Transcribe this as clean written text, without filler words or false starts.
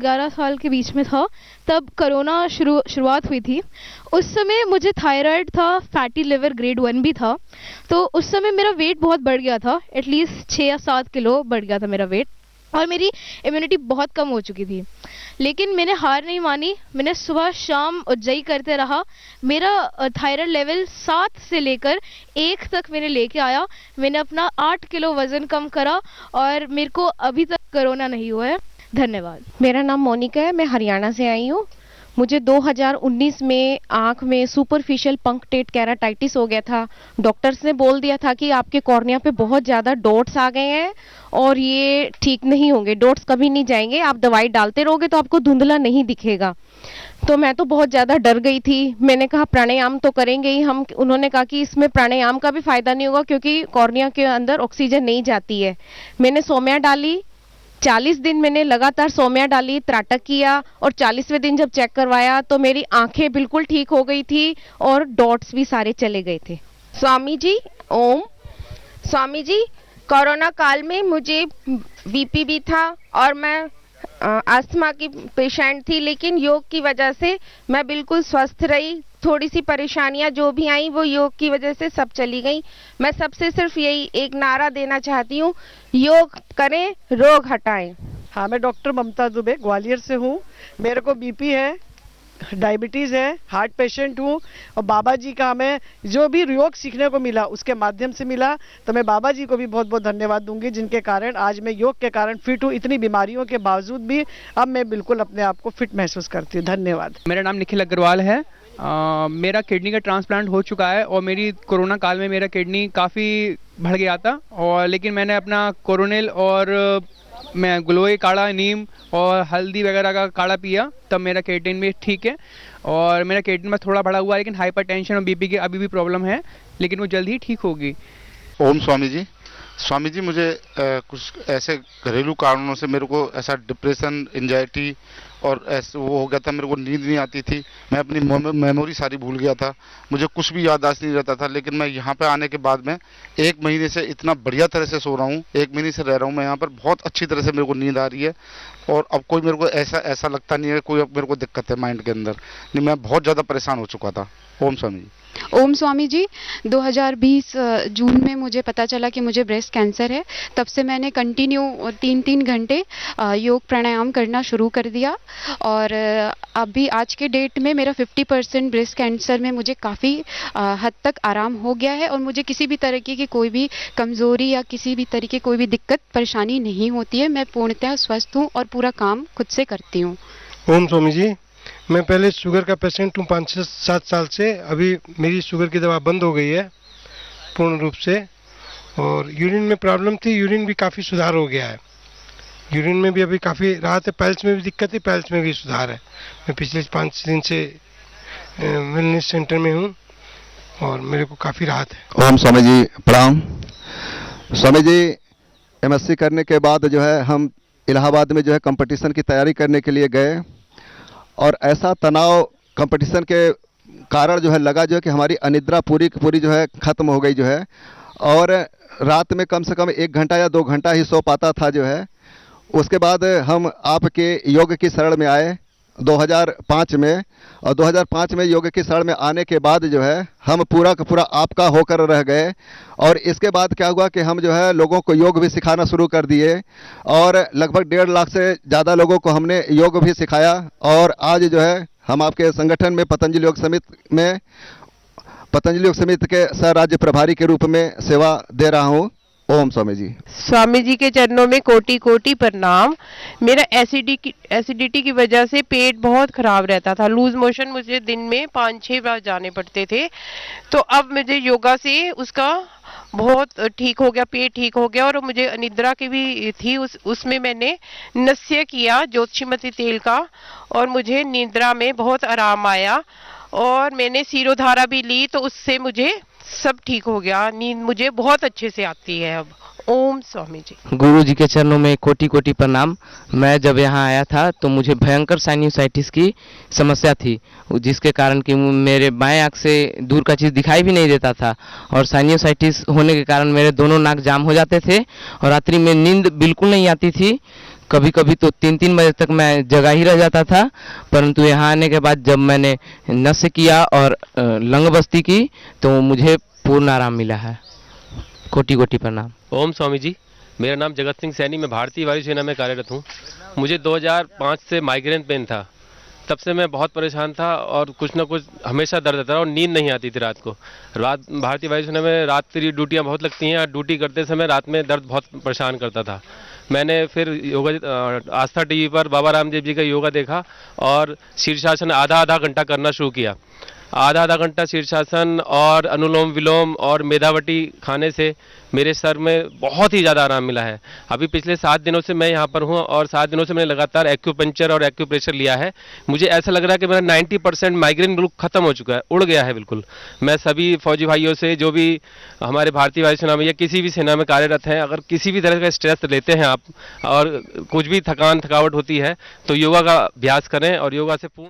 11 साल के बीच में था, तब कोरोना शुरुआत हुई थी। उस समय मुझे थायराइड था, फैटी लिवर ग्रेड 1 भी था। तो उस समय मेरा वेट बहुत बढ़ गया था, एटलीस्ट 6 या 7 किलो बढ़ गया था मेरा वेट, और मेरी इम्यूनिटी बहुत कम हो चुकी थी। लेकिन मैंने हार नहीं मानी, मैंने सुबह शाम उज्जई करते रहा। मेरा थायराइड लेवल 7 से लेकर 1 तक मैंने लेके आया। मैंने अपना 8 किलो वज़न कम करा और मेरे को अभी तक कोरोना नहीं हुआ है। धन्यवाद। मेरा नाम मोनिका है, मैं हरियाणा से आई हूँ। मुझे 2019 में आँख में सुपरफिशियल पंक्टेट केराटाइटिस हो गया था। डॉक्टर्स ने बोल दिया था कि आपके कॉर्निया पे बहुत ज़्यादा डॉट्स आ गए हैं और ये ठीक नहीं होंगे, डॉट्स कभी नहीं जाएंगे, आप दवाई डालते रहोगे तो आपको धुंधला नहीं दिखेगा। तो मैं तो बहुत ज़्यादा डर गई थी। मैंने कहा प्राणायाम तो करेंगे ही हम। उन्होंने कहा कि इसमें प्राणायाम का भी फ़ायदा नहीं होगा क्योंकि कॉर्निया के अंदर ऑक्सीजन नहीं जाती है। मैंने सौम्या डाली, 40 दिन मैंने लगातार सौम्या डाली, त्राटक किया, और 40वें दिन जब चेक करवाया तो मेरी आंखें बिल्कुल ठीक हो गई थी और डॉट्स भी सारे चले गए थे। स्वामी जी ओम। स्वामी जी, कोरोना काल में मुझे बीपी भी था और मैं अस्थमा की पेशेंट थी, लेकिन योग की वजह से मैं बिल्कुल स्वस्थ रही। थोड़ी सी परेशानियां जो भी आई वो योग की वजह से सब चली गई। मैं सबसे सिर्फ यही एक नारा देना चाहती हूँ, योग करें, रोग हटाएं। हाँ, मैं डॉक्टर ममता दुबे ग्वालियर से हूँ। मेरे को बीपी है, डायबिटीज़ है, हार्ट पेशेंट हूँ, और बाबा जी का हमें जो भी योग सीखने को मिला उसके माध्यम से मिला, तो मैं बाबा जी को भी बहुत बहुत धन्यवाद दूंगी, जिनके कारण आज मैं योग के कारण फिट हूँ। इतनी बीमारियों के बावजूद भी अब मैं बिल्कुल अपने आप को फिट महसूस करती हूँ। धन्यवाद। मेरा नाम निखिल अग्रवाल है। मेरा किडनी का ट्रांसप्लांट हो चुका है और मेरी कोरोना काल में मेरा किडनी काफ़ी बढ़ गया था, और लेकिन मैंने अपना कोरोनिल और मैं ग्लोए काढ़ा, नीम और हल्दी वगैरह का काढ़ा पिया, तब मेरा केटिन भी ठीक है। और मेरा केटिन में थोड़ा बढ़ा हुआ है, लेकिन हाइपरटेंशन और बीपी की अभी भी प्रॉब्लम है, लेकिन वो जल्द ही ठीक होगी। ओम स्वामी जी। स्वामी जी, मुझे कुछ ऐसे घरेलू कारणों से मेरे को ऐसा डिप्रेशन, एंजाइटी और ऐसे वो हो गया था, मेरे को नींद नहीं आती थी, मैं अपनी मेमोरी सारी भूल गया था, मुझे कुछ भी याददाश्त नहीं रहता था। लेकिन मैं यहाँ पे आने के बाद में 1 महीने से इतना बढ़िया तरह से सो रहा हूँ, 1 महीने से रह रहा हूँ मैं यहाँ पर, बहुत अच्छी तरह से मेरे को नींद आ रही है, और अब कोई मेरे को ऐसा लगता नहीं है कोई अब मेरे को दिक्कत है माइंड के अंदर। नहीं, मैं बहुत ज़्यादा परेशान हो चुका था। ओम स्वामी जी। ओम स्वामी जी, 2020 जून में मुझे पता चला कि मुझे ब्रेस्ट कैंसर है। तब से मैंने कंटिन्यू 3-3 घंटे योग प्राणायाम करना शुरू कर दिया, और अभी आज के डेट में मेरा 50% ब्रेस्ट कैंसर में मुझे काफ़ी हद तक आराम हो गया है, और मुझे किसी भी तरीके की कोई भी कमज़ोरी या किसी भी तरीके कोई भी दिक्कत परेशानी नहीं होती है। मैं पूर्णतः स्वस्थ हूँ और पूरा काम खुद से करती हूँ। ओम स्वामी जी, मैं पहले शुगर का पेशेंट हूँ 5-7 साल से। अभी मेरी शुगर की दवा बंद हो गई है पूर्ण रूप से, और यूरिन में प्रॉब्लम थी, यूरिन भी काफ़ी सुधार हो गया है। यूरिन में भी अभी काफ़ी राहत है, पाइल्स में भी दिक्कत है, पाइल्स में भी सुधार है। मैं पिछले 5 दिन से वेलनेस सेंटर में हूँ और मेरे को काफ़ी राहत है। ओम स्वामी जी प्रणाम। स्वामी जी, एमएससी करने के बाद जो है हम इलाहाबाद में जो है कंपटीशन की तैयारी करने के लिए गए, और ऐसा तनाव कंपटीशन के कारण जो है लगा जो है कि हमारी अनिद्रा पूरी की पूरी जो है ख़त्म हो गई जो है, और रात में कम से कम 1 घंटा या 2 घंटा ही सो पाता था जो है। उसके बाद हम आपके योग की शरण में आए 2005 में, और 2005 में योग की शरण में आने के बाद जो है हम पूरा का पूरा आपका होकर रह गए। और इसके बाद क्या हुआ कि हम जो है लोगों को योग भी सिखाना शुरू कर दिए, और लगभग 1.5 लाख से ज़्यादा लोगों को हमने योग भी सिखाया। और आज जो है हम आपके संगठन में पतंजलि योग समिति के सह राज्य प्रभारी के रूप में सेवा दे रहा हूँ। ओम स्वामी जी। स्वामी जी के चरणों में कोटि कोटि प्रणाम। मेरा एसिडिटी की वजह से पेट बहुत खराब रहता था, लूज मोशन मुझे दिन में 5-6 बार जाने पड़ते थे। तो अब मुझे योगा से उसका बहुत ठीक हो गया, पेट ठीक हो गया, और मुझे अनिद्रा की भी थी, उसमें मैंने नस्य किया ज्योतिषमती तेल का, और मुझे निद्रा में बहुत आराम आया। और मैंने सीरोधारा भी ली, तो उससे मुझे सब ठीक हो गया, नींद मुझे बहुत अच्छे से आती है अब। ओम स्वामी जी। गुरु जी के चरणों में कोटि कोटि प्रणाम। मैं जब यहाँ आया था तो मुझे भयंकर साइनसाइटिस की समस्या थी, जिसके कारण कि मेरे बाएं आँख से दूर का चीज़ दिखाई भी नहीं देता था, और साइनसाइटिस होने के कारण मेरे दोनों नाक जाम हो जाते थे, और रात्रि में नींद बिल्कुल नहीं आती थी। कभी कभी तो 3-3 बजे तक मैं जगा ही रह जाता था, परंतु यहाँ आने के बाद जब मैंने नस्य किया और लंग बस्ती की तो मुझे पूर्ण आराम मिला है। कोटि कोटि प्रणाम। ओम स्वामी जी, मेरा नाम जगत सिंह सैनी, मैं भारतीय वायुसेना में कार्यरत हूँ। मुझे 2005 से माइग्रेन पेन था, तब से मैं बहुत परेशान था और कुछ ना कुछ हमेशा दर्द रहता था और नींद नहीं आती थी रात को। रात भारतीय वायुसेना में रात्रि ड्यूटियाँ बहुत लगती हैं और ड्यूटी करते समय रात में दर्द बहुत परेशान करता था। मैंने फिर योगा आस्था टीवी पर बाबा रामदेव जी का योगा देखा और शीर्षासन आधा घंटा करना शुरू किया। आधा घंटा शीर्षासन और अनुलोम विलोम और मेधावटी खाने से मेरे सर में बहुत ही ज़्यादा आराम मिला है। अभी पिछले 7 दिनों से मैं यहाँ पर हूँ और 7 दिनों से मैंने लगातार एक्यूपंक्चर और एक्यूप्रेशर लिया है। मुझे ऐसा लग रहा है कि मेरा 90% माइग्रेन बिल्कुल ख़त्म हो चुका है, उड़ गया है बिल्कुल। मैं सभी फौजी भाइयों से, जो भी हमारे भारतीय वायुसेना में या किसी भी सेना में कार्यरत हैं, अगर किसी भी तरह का स्ट्रेस लेते हैं आप और कुछ भी थकावट होती है तो योगा का अभ्यास करें और योगा से पूर्ण